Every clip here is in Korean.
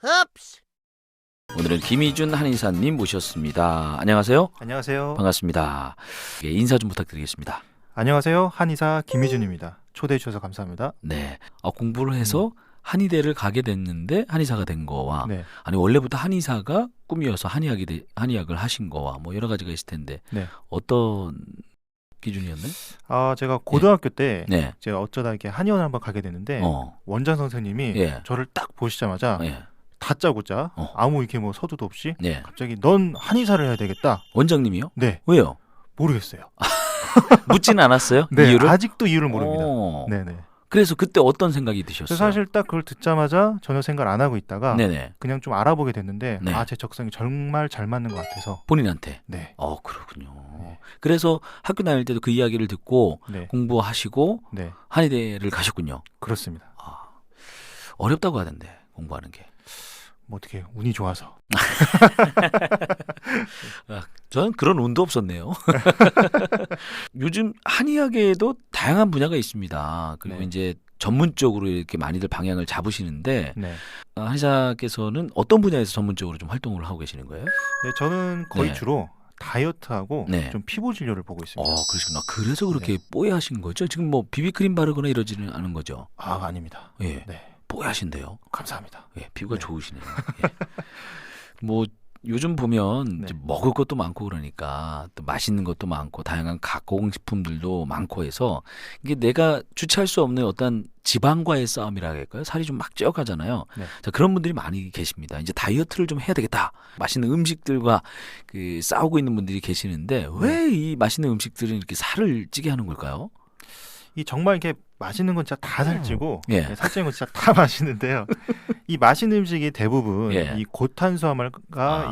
흡스. 오늘은 김희준 한의사님 모셨습니다. 안녕하세요. 안녕하세요. 반갑습니다. 예, 인사 좀 부탁드리겠습니다. 안녕하세요. 한의사 김희준입니다. 초대해 주셔서 감사합니다. 네, 공부를 해서 한의대를 가게 됐는데 한의사가 된 거와 네. 아니 원래부터 한의사가 꿈이어서 한의학을 하신 거와 뭐 여러 가지가 있을 텐데 네. 어떤 기준이었나요? 제가 고등학교 때 네. 제가 어쩌다 이렇게 한의원을 한번 가게 됐는데 원장 선생님이 예. 저를 딱 보시자마자 예. 다짜고짜 어. 아무 이렇게 뭐 서두도 없이 네. 갑자기 넌 한의사를 해야 되겠다. 원장님이요? 네. 왜요? 모르겠어요. 묻지는 않았어요? 네. 이유를? 아직도 이유를 모릅니다. 오. 네네. 그래서 그때 어떤 생각이 드셨어요? 그래서 사실 딱 그걸 듣자마자 전혀 생각 안 하고 있다가 네네. 그냥 좀 알아보게 됐는데 네. 제 적성이 정말 잘 맞는 것 같아서. 본인한테. 네. 그렇군요. 네. 그래서 학교 다닐 때도 그 이야기를 듣고 네. 공부하시고 네. 한의대를 가셨군요. 그렇습니다. 어렵다고 하던데 공부하는 게. 뭐 어떻게 운이 좋아서. 저는 그런 운도 없었네요. 요즘 한의학에도 다양한 분야가 있습니다. 그리고 네. 이제 전문적으로 이렇게 많이들 방향을 잡으시는데 네. 한의사께서는 어떤 분야에서 전문적으로 좀 활동을 하고 계시는 거예요? 네, 저는 거의 네. 주로 다이어트하고 네. 좀 피부 진료를 보고 있습니다. 그러시구나. 그래서 그렇게 뽀얗신 거죠? 지금 뭐 비비크림 바르거나 이러지는 않은 거죠? 아닙니다. 예. 네, 뽀얗신데요. 감사합니다. 예, 피부가 네. 좋으시네요. 예. 뭐 요즘 보면 네. 이제 먹을 것도 많고 그러니까 또 맛있는 것도 많고 다양한 가공식품들도 많고 해서 이게 내가 주체할 수 없는 어떤 지방과의 싸움이라 할까요? 살이 좀 막 찌어가잖아요. 네. 자, 그런 분들이 많이 계십니다. 이제 다이어트를 좀 해야 되겠다. 맛있는 음식들과 그 싸우고 있는 분들이 계시는데 왜 이 맛있는 음식들은 이렇게 살을 찌게 하는 걸까요? 이 정말 이렇게 맛있는 건 진짜 다 살찌고 예. 살찌는 건 진짜 다 맛있는데요. 이 맛있는 음식이 대부분 예. 이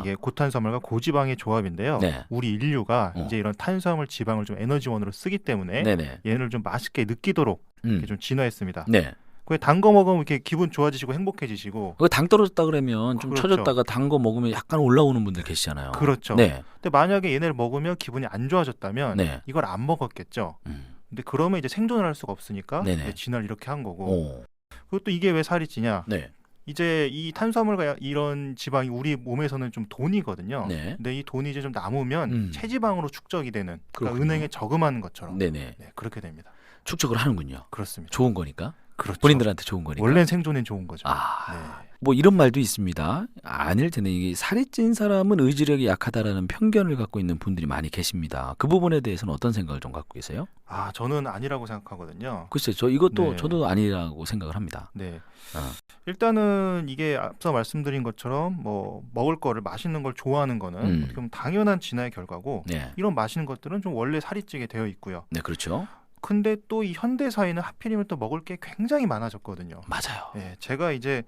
이게 고탄수화물과 고지방의 조합인데요. 네. 우리 인류가 어. 이제 이런 탄수화물, 지방을 좀 에너지원으로 쓰기 때문에 네네. 얘를 좀 맛있게 느끼도록 이렇게 좀 진화했습니다. 네. 단 거 먹으면 이렇게 기분 좋아지시고 행복해지시고. 당 떨어졌다 그러면 좀 그렇죠. 처졌다가 단 거 먹으면 약간 올라오는 분들 계시잖아요. 그렇죠. 네. 근데 만약에 얘네를 먹으면 기분이 안 좋아졌다면 네. 이걸 안 먹었겠죠. 음. 근데 그러면 이제 생존을 할 수가 없으니까 네네. 이제 진화를 이렇게 한 거고. 오. 그리고 또 이게 왜 살이 찌냐? 네. 이제 이 탄수화물과 이런 지방이 우리 몸에서는 좀 돈이거든요. 네. 근데 이 돈이 이제 좀 남으면 체지방으로 축적이 되는, 그러니까 그렇군요. 은행에 저금하는 것처럼. 네네. 네, 그렇게 됩니다. 축적을 하는군요. 그렇습니다. 좋은 거니까. 그렇죠. 본인들한테 좋은 거니까. 원래는 생존엔 좋은 거죠. 뭐 이런 말도 있습니다. 아닐 텐데 이게 살이 찐 사람은 의지력이 약하다라는 편견을 갖고 있는 분들이 많이 계십니다. 그 부분에 대해서는 어떤 생각을 좀 갖고 계세요? 저는 아니라고 생각하거든요. 글쎄요. 저 이것도 네. 저도 아니라고 생각을 합니다. 네. 어. 일단은 이게 앞서 말씀드린 것처럼 뭐 먹을 거를 맛있는 걸 좋아하는 거는 어떻게 보면 당연한 진화의 결과고 네. 이런 맛있는 것들은 좀 원래 살이 찌게 되어 있고요. 네, 그렇죠. 근데 또 이 현대 사회는 하필이면 또 먹을 게 굉장히 많아졌거든요. 맞아요. 예, 제가 이제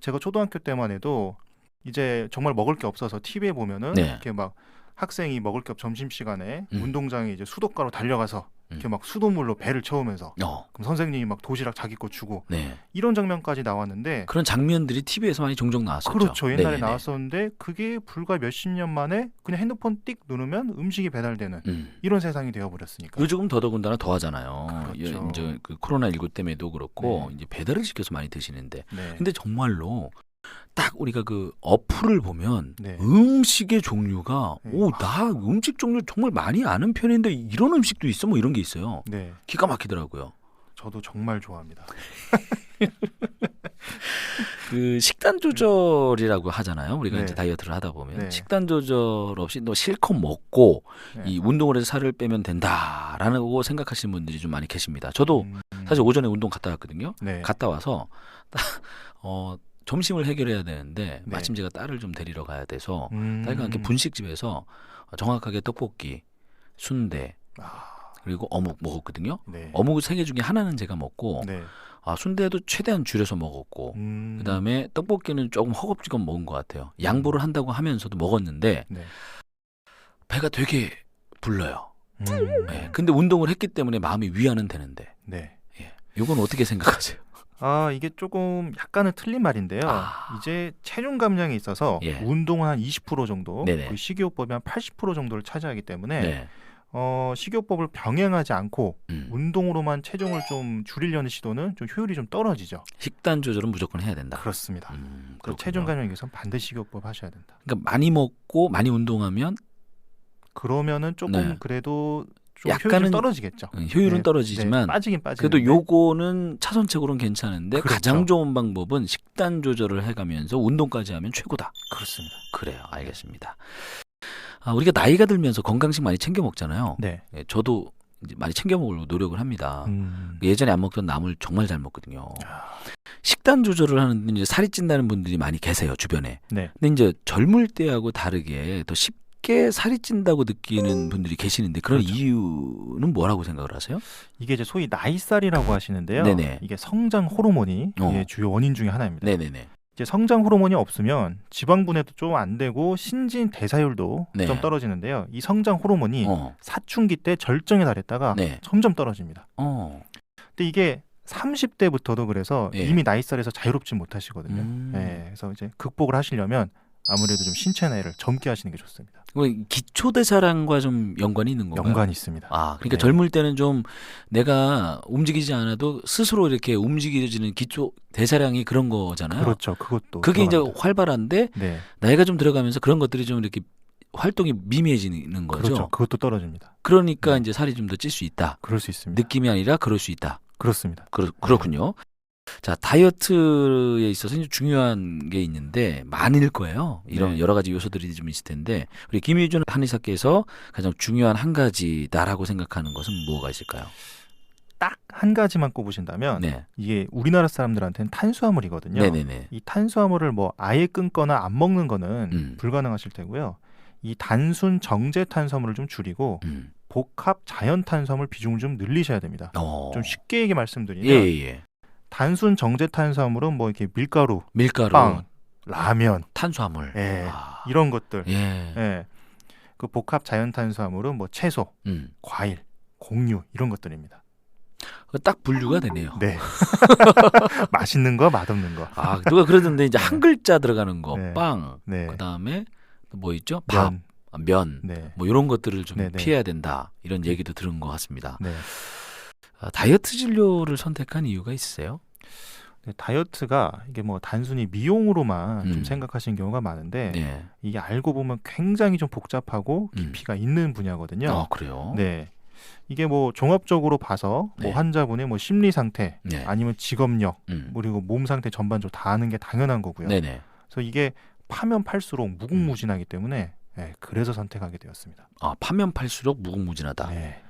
제가 초등학교 때만 해도 이제 정말 먹을 게 없어서 TV에 보면은 네. 이렇게 막 학생이 먹을 게 없 점심 시간에 음. 운동장에 이제 수도가로 달려가서 이렇게 막 수돗물로 배를 채우면서 그럼 선생님이 막 도시락 자기 거 주고 네. 이런 장면까지 나왔는데 그런 장면들이 TV에서 많이 종종 나왔었죠. 그렇죠. 옛날에 네네네. 나왔었는데 그게 불과 몇십 년 만에 그냥 핸드폰 띡 누르면 음식이 배달되는 이런 세상이 되어버렸으니까. 요즘은 더더군다나 더하잖아요. 그렇죠. 이제 그 코로나19 때문에도 그렇고 네. 이제 배달을 시켜서 많이 드시는데 네. 근데 정말로 딱 우리가 그 어플을 보면 네. 음식의 종류가 네. 나 음식 종류 정말 많이 아는 편인데 이런 음식도 있어 뭐 이런 게 있어요. 네. 기가 막히더라고요. 저도 정말 좋아합니다. 그 식단 조절이라고 하잖아요. 우리가 네. 이제 다이어트를 하다 보면 네. 식단 조절 없이 너 실컷 먹고 네. 이 운동을 해서 살을 빼면 된다라고 생각하시는 분들이 좀 많이 계십니다. 저도 사실 오전에 운동 갔다 왔거든요. 네. 갔다 와서 점심을 해결해야 되는데 네. 마침 제가 딸을 좀 데리러 가야 돼서 음. 딸과 함께 분식집에서 정확하게 떡볶이, 순대 그리고 어묵 먹었거든요. 네. 어묵 3개 중에 하나는 제가 먹고 네. 순대도 최대한 줄여서 먹었고 그다음에 떡볶이는 조금 허겁지겁 먹은 것 같아요. 양보를 한다고 하면서도 먹었는데 네. 배가 되게 불러요. 네. 근데 운동을 했기 때문에 마음이 위안은 되는데 네. 이건 어떻게 생각하세요? 이게 조금 약간은 틀린 말인데요. 이제 체중 감량에 있어서 예. 운동은 한 20% 정도, 네네. 그 식이요법이 한 80% 정도를 차지하기 때문에 네. 식이요법을 병행하지 않고 음. 운동으로만 체중을 좀 줄이려는 시도는 좀 효율이 좀 떨어지죠. 식단 조절은 무조건 해야 된다. 그렇습니다. 그렇군요. 그래서 체중 감량에 위해서는 반드시 식이요법 하셔야 된다. 그러니까 많이 먹고 많이 운동하면 그러면은 조금 네. 그래도 좀 약간은 효율이 떨어지겠죠. 효율은 네, 떨어지지만 빠지긴 그래도 빠지는데 요거는 차선책으로는 괜찮은데 그렇죠. 가장 좋은 방법은 식단 조절을 해가면서 운동까지 하면 최고다. 그렇습니다. 그래요. 알겠습니다. 우리가 나이가 들면서 건강식 많이 챙겨 먹잖아요. 네. 예, 저도 이제 많이 챙겨 먹으려고 노력을 합니다. 음. 예전에 안 먹던 나물 정말 잘 먹거든요. 아, 식단 조절을 하는데 이제 살이 찐다는 분들이 많이 계세요, 주변에. 네. 근데 이제 젊을 때하고 다르게 더 쉽게 살이 찐다고 느끼는 분들이 계시는데 그런 그렇죠. 이유는 뭐라고 생각을 하세요? 이게 이제 소위 나이살이라고 하시는데요. 네네. 이게 성장 호르몬이 이게 주요 원인 중에 하나입니다. 네네네. 이제 성장 호르몬이 없으면 지방 분해도 좀 안 되고 신진 대사율도 네. 좀 떨어지는데요. 이 성장 호르몬이 사춘기 때 절정에 달했다가 네. 점점 떨어집니다. 어. 근데 이게 30대부터도 그래서 예. 이미 나이살에서 자유롭지 못하시거든요. 음. 네, 그래서 이제 극복을 하시려면 아무래도 좀 신체 나이를 젊게 하시는 게 좋습니다. 기초 대사량과 좀 연관이 있는 건가요? 연관이 있습니다. 그러니까 네. 젊을 때는 좀 내가 움직이지 않아도 스스로 이렇게 움직여지는 기초 대사량이 그런 거잖아요. 그렇죠. 그것도 그게 들어갑니다. 이제 활발한데 네, 나이가 좀 들어가면서 그런 것들이 좀 이렇게 활동이 미미해지는 거죠. 그렇죠. 그것도 떨어집니다. 그러니까 네. 이제 살이 좀 더 찔 수 있다. 그럴 수 있습니다. 느낌이 아니라 그럴 수 있다. 그렇습니다. 그렇군요. 자, 다이어트에 있어서 이제 중요한 게 있는데 많을 거예요. 이런 네. 여러 가지 요소들이 좀 있을 텐데 우리 김유준 한의사께서 가장 중요한 한 가지다라고 생각하는 것은 뭐가 있을까요? 딱 한 가지만 꼽으신다면 네. 이게 우리나라 사람들한테는 탄수화물이거든요. 네네네. 이 탄수화물을 뭐 아예 끊거나 안 먹는 거는 음. 불가능하실 테고요. 이 단순 정제 탄수화물을 좀 줄이고 복합 자연 탄수화물 비중을 좀 늘리셔야 됩니다. 좀 쉽게 얘기 말씀드리면 예. 단순 정제 탄수화물은 뭐 이렇게 밀가루, 밀가루, 빵, 라면, 탄수화물. 예, 이런 것들. 예. 예. 그 복합 자연 탄수화물은 뭐 채소, 과일, 곡류 이런 것들입니다. 딱 분류가 되네요. 네. 맛있는 거, 맛없는 거. 누가 그러던데 이제 한 글자 들어가는 거, 네. 빵. 네. 그다음에 뭐 있죠? 밥, 면. 면. 네. 뭐 이런 것들을 좀 네네. 피해야 된다. 이런 얘기도 들은 것 같습니다. 네. 다이어트 진료를 선택한 이유가 있으세요? 네, 다이어트가 이게 뭐 단순히 미용으로만 좀 음. 생각하시는 경우가 많은데 네. 이게 알고 보면 굉장히 좀 복잡하고 깊이가 있는 분야거든요. 그래요? 네. 이게 뭐 종합적으로 봐서 네. 뭐 환자분의 뭐 심리 상태 네. 아니면 직업력 그리고 몸 상태 전반적으로 다 아는 게 당연한 거고요. 네네. 그래서 이게 파면 팔수록 무궁무진하기 때문에 네, 그래서 선택하게 되었습니다. 파면 팔수록 무궁무진하다. 네.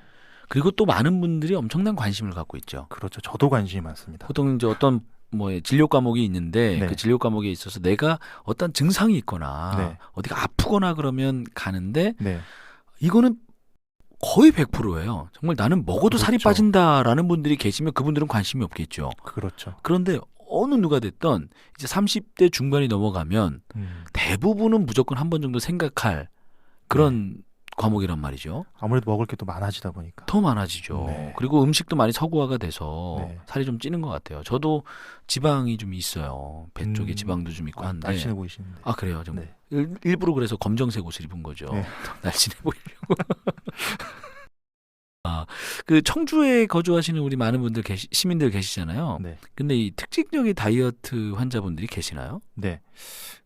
그리고 또 많은 분들이 엄청난 관심을 갖고 있죠. 그렇죠. 저도 관심이 많습니다. 보통 이제 어떤 뭐 진료 과목이 있는데 네. 그 진료 과목에 있어서 내가 어떤 증상이 있거나 네. 어디가 아프거나 그러면 가는데 네. 이거는 거의 100%예요. 정말 나는 먹어도 살이 그렇죠. 빠진다라는 분들이 계시면 그분들은 관심이 없겠죠. 그렇죠. 그런데 어느 누가 됐던 이제 30대 중반이 넘어가면 대부분은 무조건 한 번 정도 생각할 그런 과목이란 말이죠. 아무래도 먹을 게 또 많아지다 보니까. 더 많아지죠. 네. 그리고 음식도 많이 서구화가 돼서 네. 살이 좀 찌는 것 같아요. 저도 지방이 좀 있어요. 배 쪽에 지방도 좀 있고 한데. 날씬해 보이시는데. 그래요. 좀 네. 일부러 그래서 검정색 옷을 입은 거죠. 네. 날씬해 보이려고. 그 청주에 거주하시는 우리 많은 분들 시민들 계시잖아요. 네. 근데 이 특징적인 다이어트 환자분들이 계시나요? 네.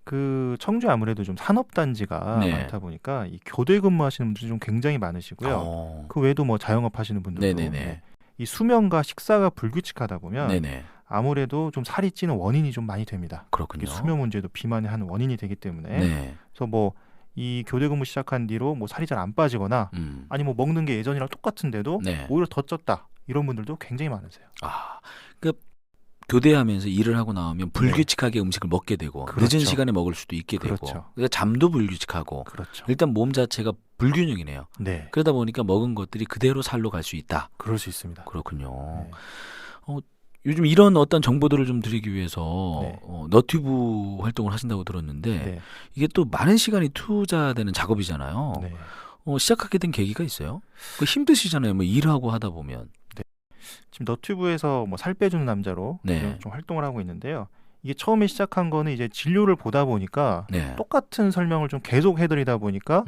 그 청주에 아무래도 좀 산업단지가 네. 많다 보니까 이 교대 근무하시는 분들이 좀 굉장히 많으시고요. 그 외에도 뭐 자영업 하시는 분들도 네네네. 네. 이 수면과 식사가 불규칙하다 보면 네네. 아무래도 좀 살이 찌는 원인이 좀 많이 됩니다. 그렇군요. 이게 수면 문제도 비만의 한 원인이 되기 때문에 네. 그래서 뭐 이 교대 근무 시작한 뒤로 뭐 살이 잘 안 빠지거나 아니 뭐 먹는 게 예전이랑 똑같은데도 네. 오히려 더 쪘다 이런 분들도 굉장히 많으세요. 그 교대하면서 일을 하고 나오면 불규칙하게 음식을 먹게 되고 그렇죠. 늦은 시간에 먹을 수도 있게 되고 그렇죠. 그러니까 잠도 불규칙하고 그렇죠. 일단 몸 자체가 불균형이네요. 네. 그러다 보니까 먹은 것들이 그대로 살로 갈 수 있다. 그럴 수 있습니다. 그렇군요. 네. 요즘 이런 어떤 정보들을 좀 드리기 위해서 네. 너튜브 활동을 하신다고 들었는데 네. 이게 또 많은 시간이 투자되는 작업이잖아요. 네. 시작하게 된 계기가 있어요? 힘드시잖아요. 뭐 일하고 하다 보면. 지금 너튜브에서 뭐 살 빼주는 남자로 네. 좀 활동을 하고 있는데요. 이게 처음에 시작한 거는 이제 진료를 보다 보니까 네. 똑같은 설명을 좀 계속 해드리다 보니까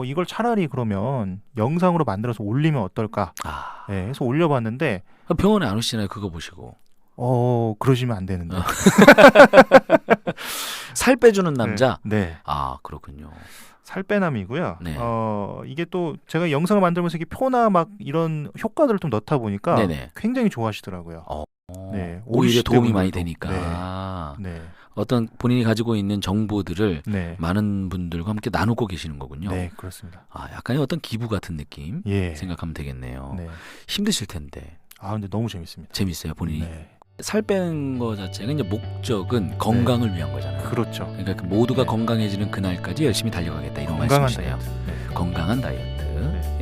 이걸 차라리 그러면 영상으로 만들어서 올리면 어떨까? 네, 해서 올려봤는데 병원에 안 오시나요? 그거 보시고. 그러시면 안 되는데. 살 빼주는 남자? 네. 아, 그렇군요. 살빼남이고요. 네. 이게 또 제가 영상을 만들면서 이렇게 표나 막 이런 효과들을 좀 넣다 보니까 네네. 굉장히 좋아하시더라고요. 네, 오히려 도움이 많이 분들도. 되니까. 네. 어떤 본인이 가지고 있는 정보들을 네. 많은 분들과 함께 나누고 계시는 거군요. 네, 그렇습니다. 약간의 어떤 기부 같은 느낌 예. 생각하면 되겠네요. 네. 힘드실 텐데. 근데 너무 재밌습니다. 재밌어요, 본인이. 네. 살 빼는 거 자체가 이제 목적은 건강을 위한 거잖아요. 그렇죠. 그러니까 그 모두가 네. 건강해지는 그날까지 열심히 달려가겠다 이런 건강한 말씀이시네요. 다이어트. 네. 건강한 다이어트. 네.